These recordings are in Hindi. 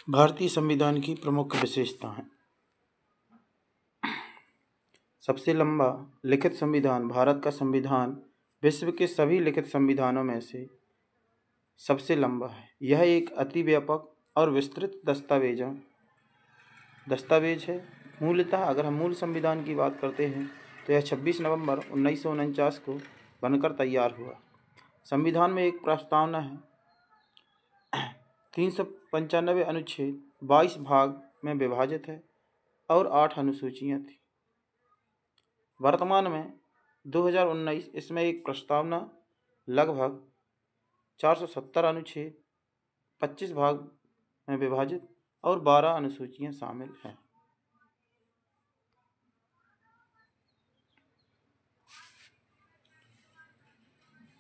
भारतीय संविधान की प्रमुख विशेषताएं। सबसे लंबा लिखित संविधान। भारत का संविधान विश्व के सभी लिखित संविधानों में से सबसे लंबा है। यह एक अति व्यापक और विस्तृत दस्तावेज है। मूलतः अगर हम मूल संविधान की बात करते हैं तो यह 26 नवंबर 1949 को बनकर तैयार हुआ। संविधान में एक प्रस्तावना है, 395 अनुच्छेद 22 भाग में विभाजित है और 8 अनुसूचियाँ थी। वर्तमान में 2019 इसमें एक प्रस्तावना लगभग 470 अनुच्छेद 25 भाग में विभाजित और 12 अनुसूचियाँ शामिल हैं।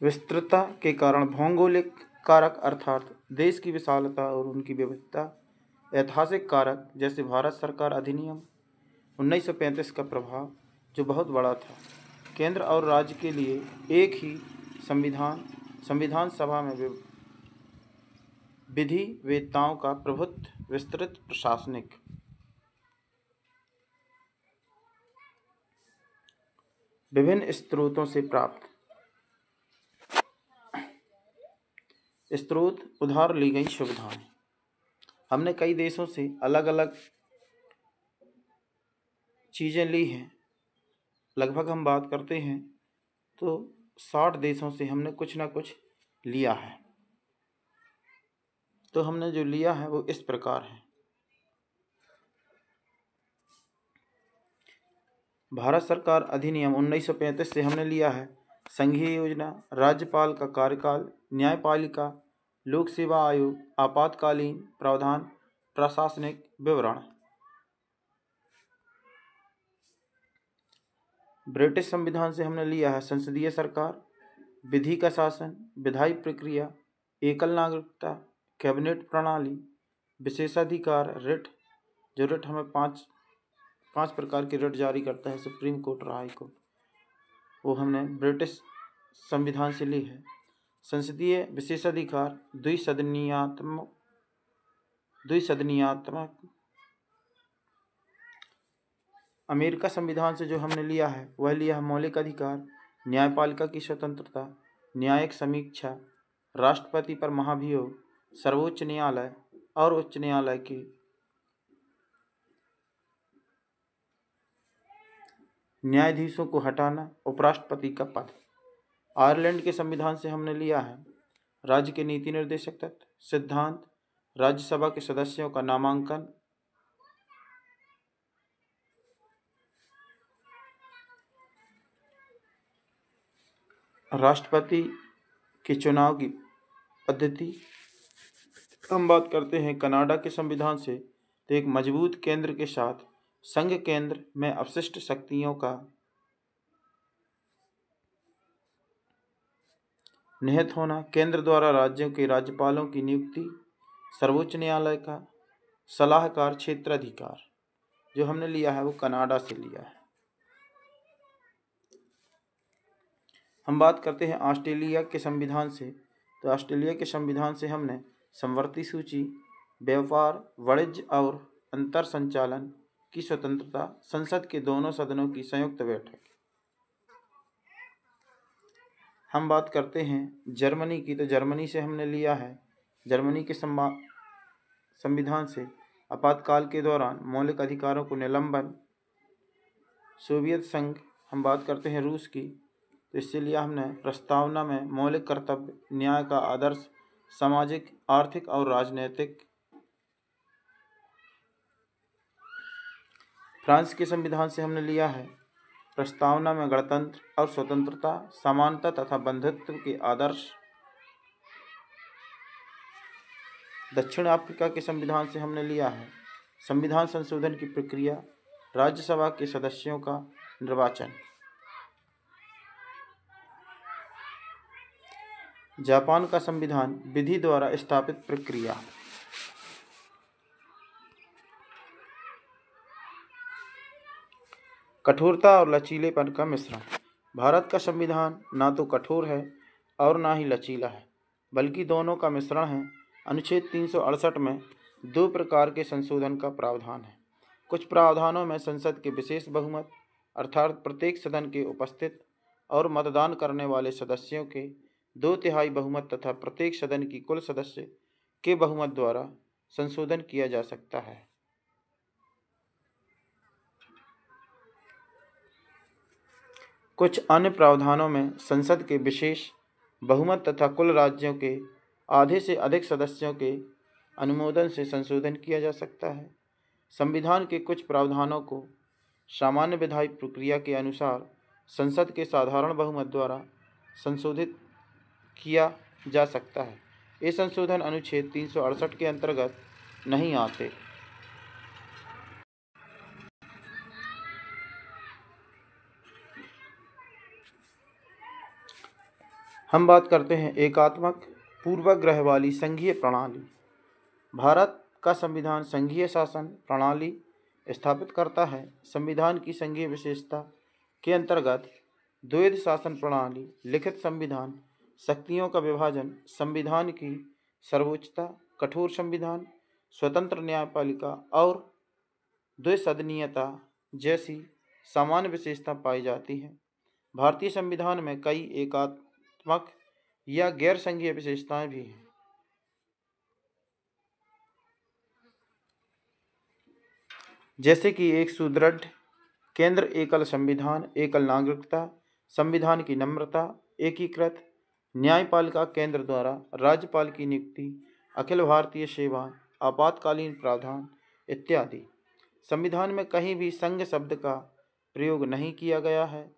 विस्तृतता के कारण भौगोलिक कारक अर्थात देश की विशालता और उनकी विविधता, ऐतिहासिक कारक जैसे भारत सरकार अधिनियम 1935 का प्रभाव जो बहुत बड़ा था, केंद्र और राज्य के लिए एक ही संविधान सभा में विधि वेत्ताओं का प्रभुत्व, विस्तृत प्रशासनिक विभिन्न स्रोतों से प्राप्त स्रोत उधार ली गई सुविधाएं। हमने कई देशों से अलग अलग चीज़ें ली हैं। लगभग हम बात करते हैं तो 60 देशों से हमने कुछ ना कुछ लिया है। तो हमने जो लिया है वो इस प्रकार है। भारत सरकार अधिनियम 1935 से हमने लिया है संघीय योजना, राज्यपाल का कार्यकाल, न्यायपालिका, लोक सेवा आयोग, आपातकालीन प्रावधान, प्रशासनिक विवरण। ब्रिटिश संविधान से हमने लिया है संसदीय सरकार, विधि का शासन, विधायी प्रक्रिया, एकल नागरिकता, कैबिनेट प्रणाली, विशेषाधिकार, रिट। जो रिट हमें पांच प्रकार की रिट जारी करता है सुप्रीम कोर्ट और हाई कोर्ट, वो हमने ब्रिटिश संविधान से ली है। संसदीय विशेषाधिकार, द्विसदनीयात्मक अमेरिका संविधान से जो हमने लिया है वह लिया है मौलिक अधिकार, न्यायपालिका की स्वतंत्रता, न्यायिक समीक्षा, राष्ट्रपति पर महाभियोग, सर्वोच्च न्यायालय और उच्च न्यायालय की न्यायाधीशों को हटाना, उपराष्ट्रपति का पद। आयरलैंड के संविधान से हमने लिया है राज्य के नीति निर्देशक तत्व, सिद्धांत, राज्यसभा के सदस्यों का नामांकन, राष्ट्रपति के चुनाव की पद्धति। हम बात करते हैं कनाडा के संविधान से तो एक मजबूत केंद्र के साथ संघ केंद्र में अवशिष्ट शक्तियों का निहित होना, केंद्र द्वारा राज्यों के राज्यपालों की नियुक्ति, सर्वोच्च न्यायालय का सलाहकार क्षेत्राधिकार। जो हमने लिया है वो कनाडा से लिया है। हम बात करते हैं ऑस्ट्रेलिया के संविधान से तो ऑस्ट्रेलिया के संविधान से हमने समवर्ती सूची, व्यापार, वाणिज्य और अंतर संचालन की स्वतंत्रता, संसद के दोनों सदनों की संयुक्त बैठक। हम बात करते हैं जर्मनी की तो जर्मनी से हमने लिया है जर्मनी के संविधान से आपातकाल के दौरान मौलिक अधिकारों को निलंबन। सोवियत संघ। हम बात करते हैं रूस की तो इससे लिया हमने प्रस्तावना में मौलिक कर्तव्य, न्याय का आदर्श, सामाजिक, आर्थिक और राजनीतिक। फ्रांस के संविधान से हमने लिया है प्रस्तावना में गणतंत्र और स्वतंत्रता, समानता तथा बंधुत्व के आदर्श। दक्षिण अफ्रीका के संविधान से हमने लिया है संविधान संशोधन की प्रक्रिया, राज्यसभा के सदस्यों का निर्वाचन। जापान का संविधान विधि द्वारा स्थापित प्रक्रिया। कठोरता और लचीलेपन का मिश्रण। भारत का संविधान ना तो कठोर है और ना ही लचीला है, बल्कि दोनों का मिश्रण है। अनुच्छेद 368 में दो प्रकार के संशोधन का प्रावधान है। कुछ प्रावधानों में संसद के विशेष बहुमत अर्थात प्रत्येक सदन के उपस्थित और मतदान करने वाले सदस्यों के 2/3 बहुमत तथा प्रत्येक सदन की कुल सदस्य के बहुमत द्वारा संशोधन किया जा सकता है। कुछ अन्य प्रावधानों में संसद के विशेष बहुमत तथा कुल राज्यों के आधे से अधिक सदस्यों के अनुमोदन से संशोधन किया जा सकता है। संविधान के कुछ प्रावधानों को सामान्य विधायी प्रक्रिया के अनुसार संसद के साधारण बहुमत द्वारा संशोधित किया जा सकता है। ये संशोधन अनुच्छेद 368 के अंतर्गत नहीं आते। हम बात करते हैं एकात्मक पूर्वाग्रह वाली संघीय प्रणाली। भारत का संविधान संघीय शासन प्रणाली स्थापित करता है। संविधान की संघीय विशेषता के अंतर्गत द्वैध शासन प्रणाली, लिखित संविधान, शक्तियों का विभाजन, संविधान की सर्वोच्चता, कठोर संविधान, स्वतंत्र न्यायपालिका और द्विसदनीयता जैसी सामान्य विशेषता पाई जाती है। भारतीय संविधान में कई एकात्मक या गैर संघीय विशेषताएं भी हैं। जैसे कि एक सुदृढ़ केंद्र, एकल संविधान, एकल नागरिकता, संविधान की नम्रता, एकीकृत न्यायपालिका केंद्र द्वारा राज्यपाल की नियुक्ति, अखिल भारतीय सेवा, आपातकालीन प्रावधान इत्यादि। संविधान में कहीं भी संघ शब्द का प्रयोग नहीं किया गया है।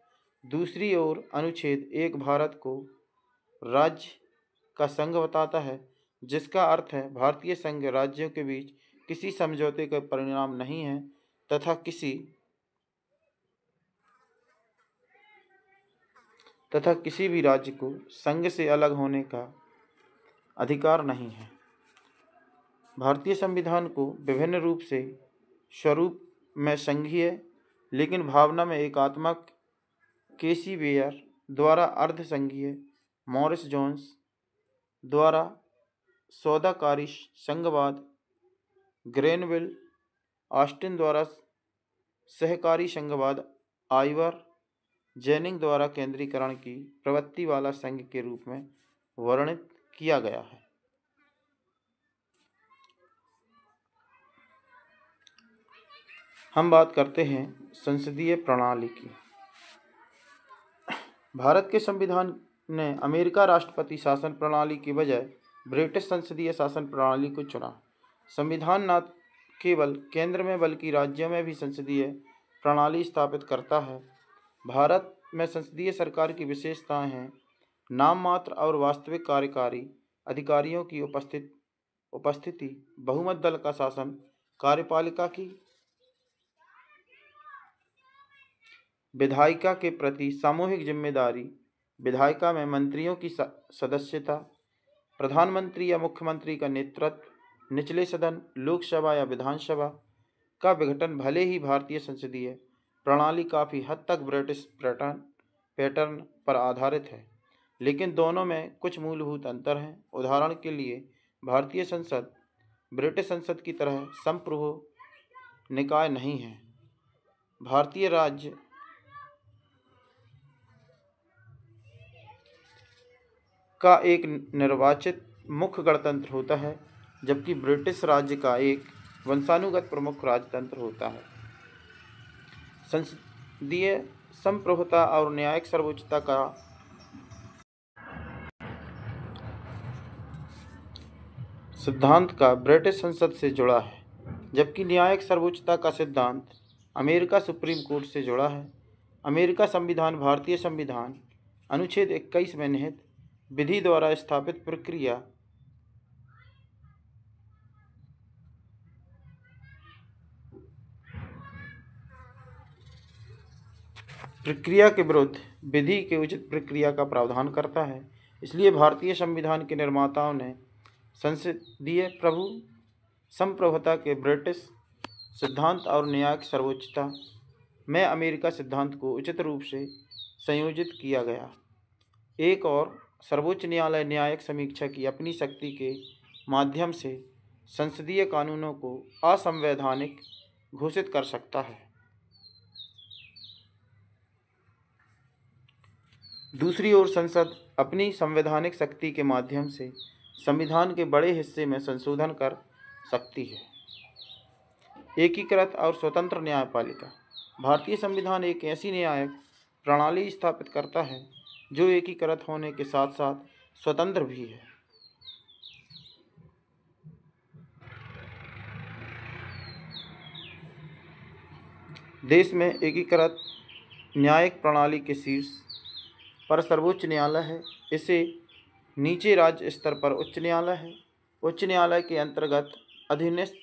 दूसरी ओर अनुच्छेद 1 भारत को राज्य का संघ बताता है, जिसका अर्थ है भारतीय संघ राज्यों के बीच किसी समझौते का परिणाम नहीं है तथा किसी भी राज्य को संघ से अलग होने का अधिकार नहीं है। भारतीय संविधान को विभिन्न रूप से स्वरूप में संघीय लेकिन भावना में एकात्मक केसी वेयर द्वारा अर्ध संघीय, मॉरिस जोन्स द्वारा सौदाकारी संघवाद, ग्रेनविल ऑस्टिन द्वारा सहकारी संघवाद, आइवर जेनिंग द्वारा केंद्रीकरण की प्रवृत्ति वाला संघ के रूप में वर्णित किया गया है। हम बात करते हैं संसदीय प्रणाली की। भारत के संविधान ने अमेरिका राष्ट्रपति शासन प्रणाली की बजाय ब्रिटिश संसदीय शासन प्रणाली को चुना। संविधान न केवल केंद्र में बल्कि राज्यों में भी संसदीय प्रणाली स्थापित करता है। भारत में संसदीय सरकार की विशेषताएं हैं: नाम मात्र और वास्तविक कार्यकारी अधिकारियों की उपस्थिति, बहुमत दल का शासन, कार्यपालिका की विधायिका के प्रति सामूहिक जिम्मेदारी, विधायिका में मंत्रियों की सदस्यता, प्रधानमंत्री या मुख्यमंत्री का नेतृत्व, निचले सदन, लोकसभा या विधानसभा का विघटन। भले ही भारतीय संसदीय प्रणाली काफ़ी हद तक ब्रिटिश पैटर्न पर आधारित है, लेकिन दोनों में कुछ मूलभूत अंतर हैं। उदाहरण के लिए, भारतीय संसद ब्रिटिश संसद की तरह संप्रभु निकाय नहीं है। भारतीय राज्य का एक निर्वाचित मुख्य गणतंत्र होता है, जबकि ब्रिटिश राज्य का एक वंशानुगत प्रमुख राजतंत्र होता है। संसदीय संप्रभुता और न्यायिक सर्वोच्चता का सिद्धांत का ब्रिटिश संसद से जुड़ा है, जबकि न्यायिक सर्वोच्चता का सिद्धांत अमेरिका सुप्रीम कोर्ट से जुड़ा है। अमेरिका संविधान भारतीय संविधान अनुच्छेद 21 में निहित विधि द्वारा स्थापित प्रक्रिया के विरुद्ध विधि के उचित प्रक्रिया का प्रावधान करता है। इसलिए भारतीय संविधान के निर्माताओं ने संसदीय संप्रभुता के ब्रिटिश सिद्धांत और न्यायिक सर्वोच्चता में अमेरिका सिद्धांत को उचित रूप से संयोजित किया गया। एक और सर्वोच्च न्यायालय न्यायिक समीक्षा की अपनी शक्ति के माध्यम से संसदीय कानूनों को असंवैधानिक घोषित कर सकता है। दूसरी ओर संसद अपनी संवैधानिक शक्ति के माध्यम से संविधान के बड़े हिस्से में संशोधन कर सकती है। एकीकृत और स्वतंत्र न्यायपालिका। भारतीय संविधान एक ऐसी न्यायिक प्रणाली स्थापित करता है जो एकीकृत होने के साथ साथ स्वतंत्र भी है। देश में एकीकृत न्यायिक प्रणाली के शीर्ष पर सर्वोच्च न्यायालय है। इसे नीचे राज्य स्तर पर उच्च न्यायालय है। उच्च न्यायालय के अंतर्गत अधीनस्थ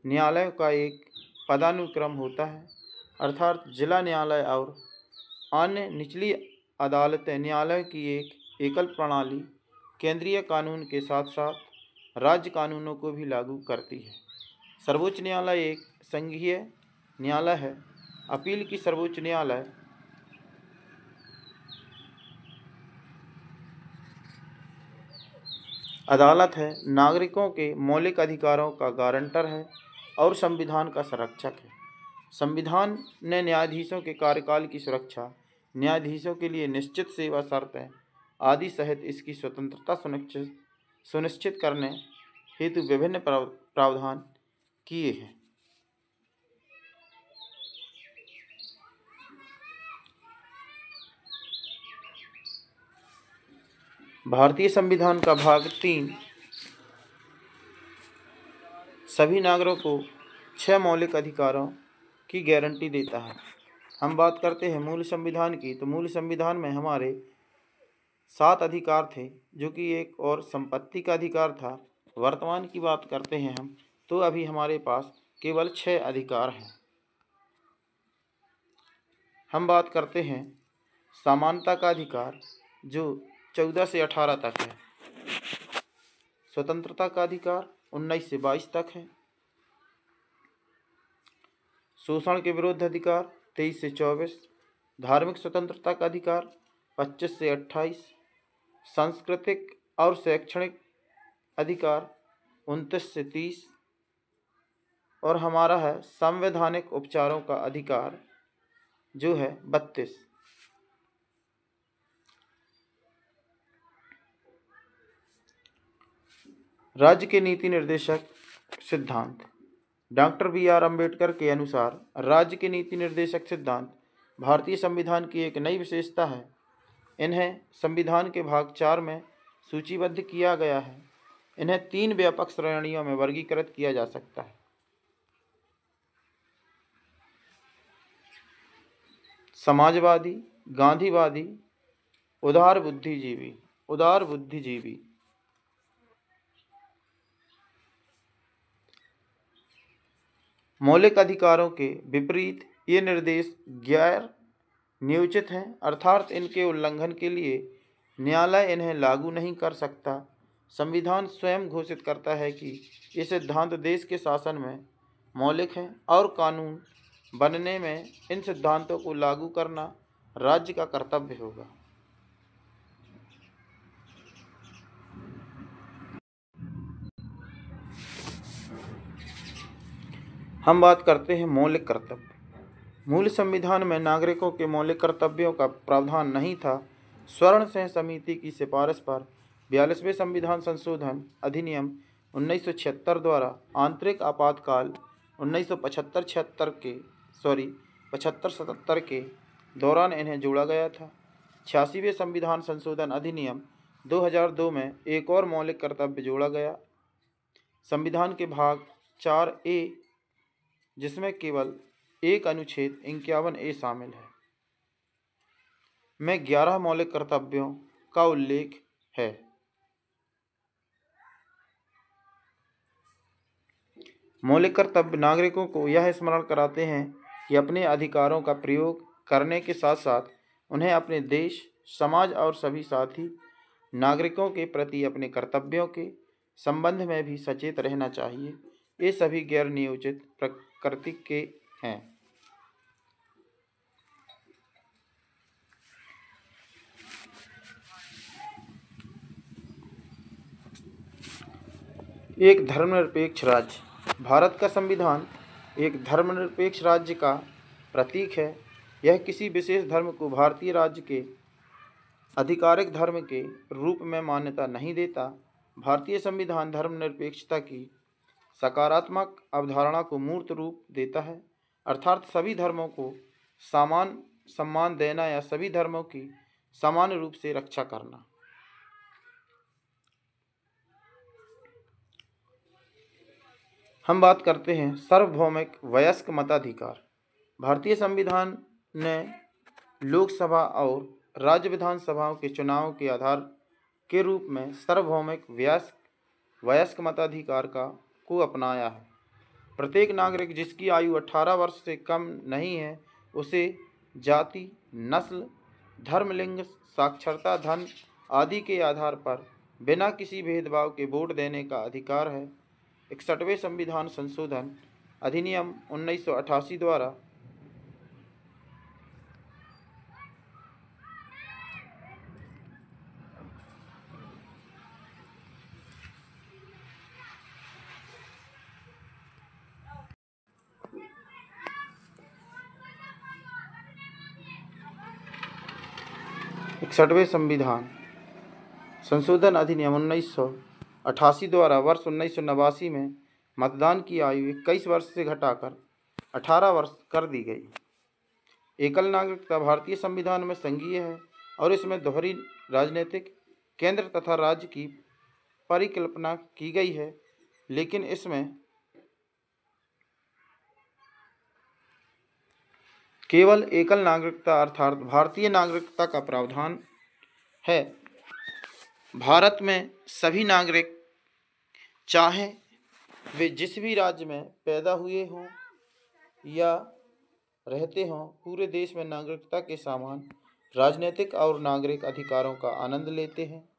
न्यायालयों का एक पदानुक्रम होता है, अर्थात जिला न्यायालय और अन्य निचली अदालतें न्यायालयों की एक एकल प्रणाली केंद्रीय कानून के साथ साथ राज्य कानूनों को भी लागू करती है। सर्वोच्च न्यायालय एक संघीय न्यायालय है। अपील की सर्वोच्च न्यायालय अदालत है, नागरिकों के मौलिक अधिकारों का गारंटर है और संविधान का संरक्षक है। संविधान ने न्यायाधीशों के कार्यकाल की सुरक्षा, न्यायाधीशों के लिए निश्चित सेवा शर्तें आदि सहित इसकी स्वतंत्रता सुनिश्चित करने हेतु विभिन्न प्रावधान किए हैं। भारतीय संविधान का भाग 3 सभी नागरिकों को 6 मौलिक अधिकारों की गारंटी देता है। हम बात करते हैं मूल संविधान की, तो मूल संविधान में हमारे 7 अधिकार थे, जो कि एक और संपत्ति का अधिकार था। वर्तमान की बात करते हैं हम, तो अभी हमारे पास केवल 6 अधिकार हैं। हम बात करते हैं समानता का अधिकार, जो 14 से 18 तक है। स्वतंत्रता का अधिकार 19 से 22 तक है। शोषण के विरुद्ध अधिकार 23 से 24। धार्मिक स्वतंत्रता का अधिकार 25 से 28। सांस्कृतिक और शैक्षणिक अधिकार 29 से 30। और हमारा है संवैधानिक उपचारों का अधिकार, जो है 32। राज्य के नीति निर्देशक सिद्धांत। Doctor B R. अम्बेडकर के अनुसार राज्य के नीति निर्देशक सिद्धांत भारतीय संविधान की एक नई विशेषता है। इन्हें संविधान के भाग 4 में सूचीबद्ध किया गया है। इन्हें 3 व्यापक श्रेणियों में वर्गीकृत किया जा सकता है। समाजवादी, गांधीवादी, उदार बुद्धिजीवी। मौलिक अधिकारों के विपरीत ये निर्देश गैर नियोजित हैं, अर्थात इनके उल्लंघन के लिए न्यायालय इन्हें लागू नहीं कर सकता। संविधान स्वयं घोषित करता है कि ये सिद्धांत देश के शासन में मौलिक हैं और कानून बनने में इन सिद्धांतों को लागू करना राज्य का कर्तव्य होगा। हम बात करते हैं मौलिक कर्तव्य। मूल संविधान में नागरिकों के मौलिक कर्तव्यों का प्रावधान नहीं था। स्वर्ण सिंह समिति की सिफारिश पर 42वें संविधान संशोधन अधिनियम 1976 द्वारा आंतरिक आपातकाल 1975-77 के दौरान इन्हें जोड़ा गया था। 86वें संविधान संशोधन अधिनियम 2002 में एक और मौलिक कर्तव्य जोड़ा गया, संविधान के भाग 4A, जिसमें केवल एक अनुच्छेद 51A शामिल है, में 11 मौलिक कर्तव्यों का उल्लेख है। मौलिक कर्तव्य नागरिकों को यह स्मरण कराते हैं कि अपने अधिकारों का प्रयोग करने के साथ साथ उन्हें अपने देश, समाज और सभी साथी नागरिकों के प्रति अपने कर्तव्यों के संबंध में भी सचेत रहना चाहिए। ये सभी गैर नियोजित प्रकृति के हैं। एक धर्मनिरपेक्ष राज्य। भारत का संविधान एक धर्मनिरपेक्ष राज्य का प्रतीक है। यह किसी विशेष धर्म को भारतीय राज्य के आधिकारिक धर्म के रूप में मान्यता नहीं देता। भारतीय संविधान धर्मनिरपेक्षता की सकारात्मक अवधारणा को मूर्त रूप देता है, अर्थात सभी धर्मों को समान सम्मान देना या सभी धर्मों की समान रूप से रक्षा करना। हम बात करते हैं सार्वभौमिक वयस्क मताधिकार। भारतीय संविधान ने लोकसभा और राज्य विधानसभाओं के चुनाव के आधार के रूप में सार्वभौमिक वयस्क मताधिकार को अपनाया है। प्रत्येक नागरिक जिसकी आयु 18 वर्ष से कम नहीं है उसे जाति, नस्ल, धर्म, लिंग, साक्षरता, धन आदि के आधार पर बिना किसी भेदभाव के वोट देने का अधिकार है। 61वें संविधान संशोधन अधिनियम 1988 द्वारा वर्ष 1989 में मतदान की आयु 21 वर्ष से घटाकर 18 वर्ष कर दी गई। एकल नागरिकता भारतीय संविधान में संघीय है और इसमें दोहरी राजनीतिक केंद्र तथा राज्य की परिकल्पना की गई है, लेकिन इसमें केवल एकल नागरिकता अर्थात भारतीय नागरिकता का प्रावधान है। भारत में सभी नागरिक चाहे वे जिस भी राज्य में पैदा हुए हों या रहते हों, पूरे देश में नागरिकता के समान राजनीतिक और नागरिक अधिकारों का आनंद लेते हैं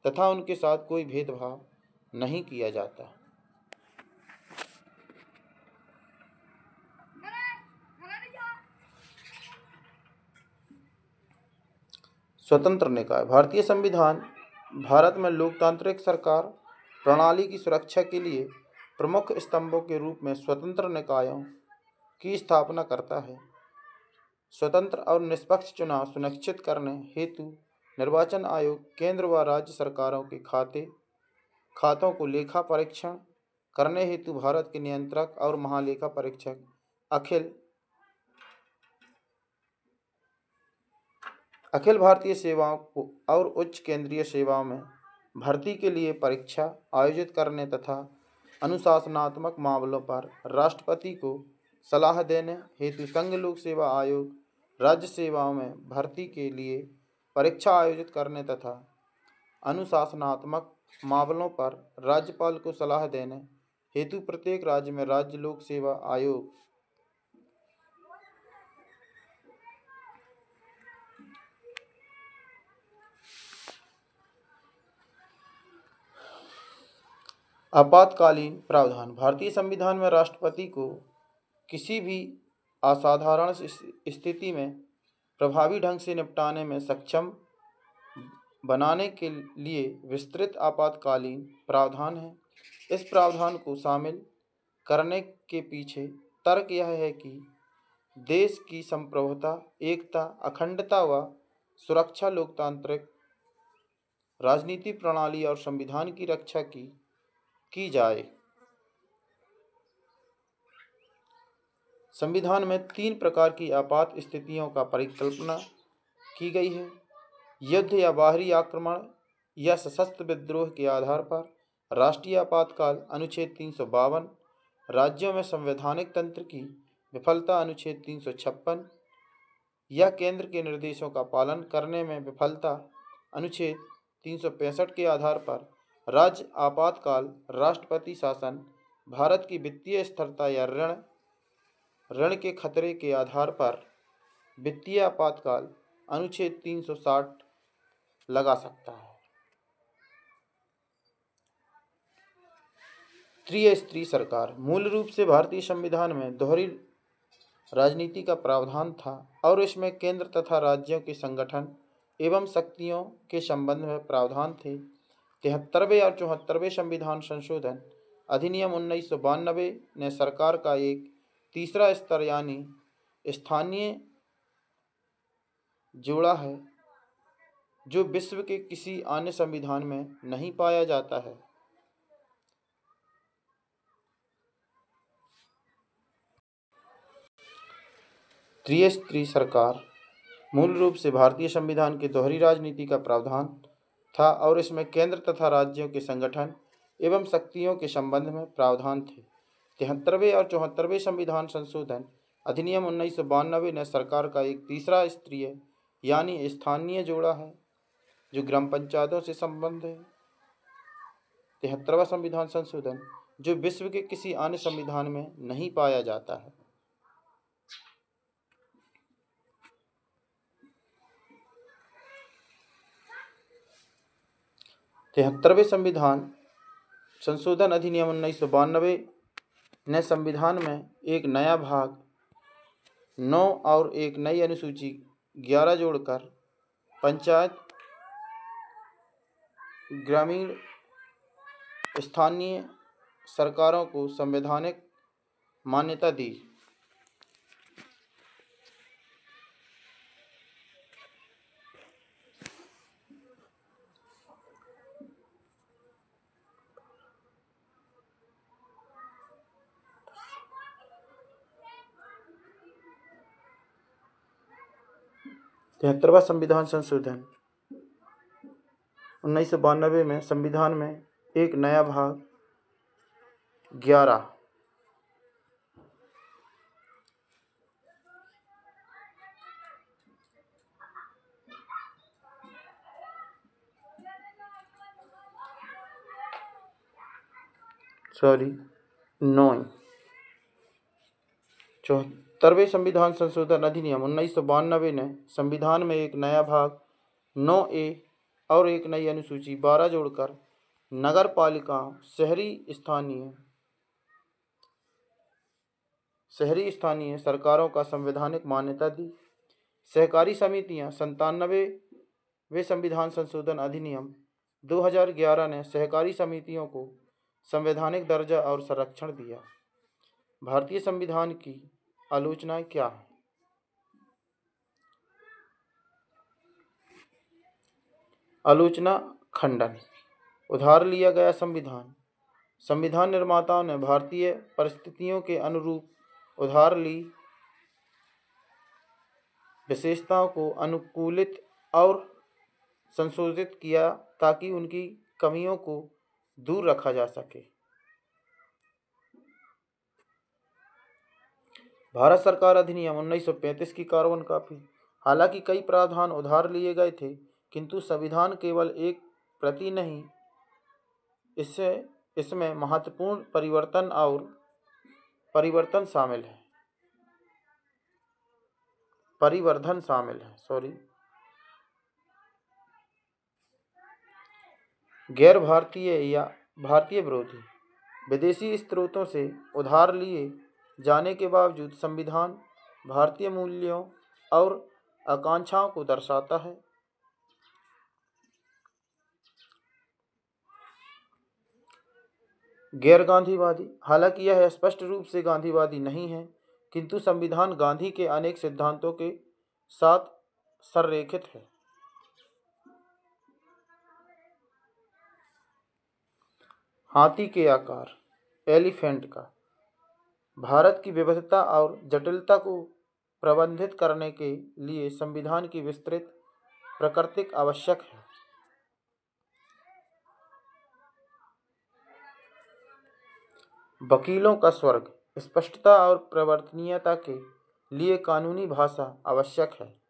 तथा उनके साथ कोई भेदभाव नहीं किया जाता। स्वतंत्र निकाय। भारतीय संविधान भारत में लोकतांत्रिक सरकार प्रणाली की सुरक्षा के लिए प्रमुख स्तंभों के रूप में स्वतंत्र निकायों की स्थापना करता है। स्वतंत्र और निष्पक्ष चुनाव सुनिश्चित करने हेतु निर्वाचन आयोग केंद्र व राज्य सरकारों के खातों को लेखा परीक्षण करने हेतु भारत के नियंत्रक और महालेखा परीक्षक अखिल भारतीय सेवाओं को और उच्च केंद्रीय सेवाओं में भर्ती के लिए परीक्षा आयोजित करने तथा अनुशासनात्मक मामलों पर राष्ट्रपति को सलाह देने हेतु संघ लोक सेवा आयोग राज्य सेवाओं में भर्ती के लिए परीक्षा आयोजित करने तथा अनुशासनात्मक मामलों पर राज्यपाल को सलाह देने हेतु प्रत्येक राज्य में राज्य लोक सेवा आयोग आपातकालीन प्रावधान। भारतीय संविधान में राष्ट्रपति को किसी भी असाधारण स्थिति में प्रभावी ढंग से निपटाने में सक्षम बनाने के लिए विस्तृत आपातकालीन प्रावधान है। इस प्रावधान को शामिल करने के पीछे तर्क यह है कि देश की संप्रभुता, एकता, अखंडता व सुरक्षा, लोकतांत्रिक राजनीति प्रणाली और संविधान की रक्षा की जाए। संविधान में 3 प्रकार की आपात स्थितियों का परिकल्पना की गई है। युद्ध या बाहरी आक्रमण या सशस्त्र विद्रोह के आधार पर राष्ट्रीय आपातकाल अनुच्छेद 352, राज्यों में संवैधानिक तंत्र की विफलता अनुच्छेद 356 या केंद्र के निर्देशों का पालन करने में विफलता अनुच्छेद 365 के आधार पर राज्य आपातकाल, राष्ट्रपति शासन, भारत की वित्तीय स्थिरता या ऋण के खतरे के आधार पर वित्तीय आपातकाल अनुच्छेद 360 लगा सकता है। त्रिस्तरीय सरकार। मूल रूप से भारतीय संविधान में दोहरी राजनीति का प्रावधान था और इसमें केंद्र तथा राज्यों के संगठन एवं शक्तियों के संबंध में प्रावधान थे। 73वें और 74वें संविधान संशोधन अधिनियम 1992 ने सरकार का एक तीसरा स्तर यानी स्थानीय जोड़ा है, जो विश्व के किसी अन्य संविधान में नहीं पाया जाता है। त्रिस्तरीय सरकार मूल रूप से भारतीय संविधान की दोहरी राजनीति का प्रावधान था और इसमें केंद्र तथा राज्यों के संगठन एवं शक्तियों के संबंध में प्रावधान थे। 73वें और 74वें संविधान संशोधन अधिनियम 1992 ने सरकार का एक तीसरा स्तरीय यानी स्थानीय जोड़ा है, जो ग्राम पंचायतों से संबंध है। 73वां संविधान संशोधन जो विश्व के किसी अन्य संविधान में नहीं पाया जाता है। 73वें संविधान संशोधन अधिनियम 1992 ने संविधान में एक नया भाग 9 और एक नई अनुसूची 11 जोड़कर पंचायत, ग्रामीण, स्थानीय सरकारों को संवैधानिक मान्यता दी। तिहत्तरवां संविधान संशोधन 1992 में संविधान में एक नया भाग 11 9 74वें संविधान संशोधन अधिनियम 1992 ने संविधान में एक नया भाग 9A और एक नई अनुसूची 12 जोड़कर नगर पालिकाओं, शहरी स्थानीय सरकारों का संवैधानिक मान्यता दी। सहकारी समितियां 97वें संविधान संशोधन अधिनियम 2011 ने सहकारी समितियों को संवैधानिक दर्जा और संरक्षण दिया। भारतीय संविधान की आलोचनाएं क्या हैं? आलोचना खंडन। उधार लिया गया संविधान। संविधान निर्माताओं ने भारतीय परिस्थितियों के अनुरूप उधार ली विशेषताओं को अनुकूलित और संशोधित किया ताकि उनकी कमियों को दूर रखा जा सके। भारत सरकार अधिनियम 1935 की कार्बन कॉपी। हालांकि कई प्रावधान उधार लिए गए थे, किंतु संविधान केवल एक प्रति नहीं, इसमें महत्वपूर्ण परिवर्तन शामिल है। गैर भारतीय या भारतीय विरोधी। विदेशी स्रोतों से उधार लिए जाने के बावजूद संविधान भारतीय मूल्यों और आकांक्षाओं को दर्शाता है। गैर गांधीवादी। हालांकि यह स्पष्ट रूप से गांधीवादी नहीं है, किंतु संविधान गांधी के अनेक सिद्धांतों के साथ संरेखित है। हाथी के आकार, एलिफेंट का। भारत की विविधता और जटिलता को प्रबंधित करने के लिए संविधान की विस्तृत प्रकृति आवश्यक है। वकीलों का स्वर्ग। स्पष्टता और परिवर्तनीयता के लिए कानूनी भाषा आवश्यक है।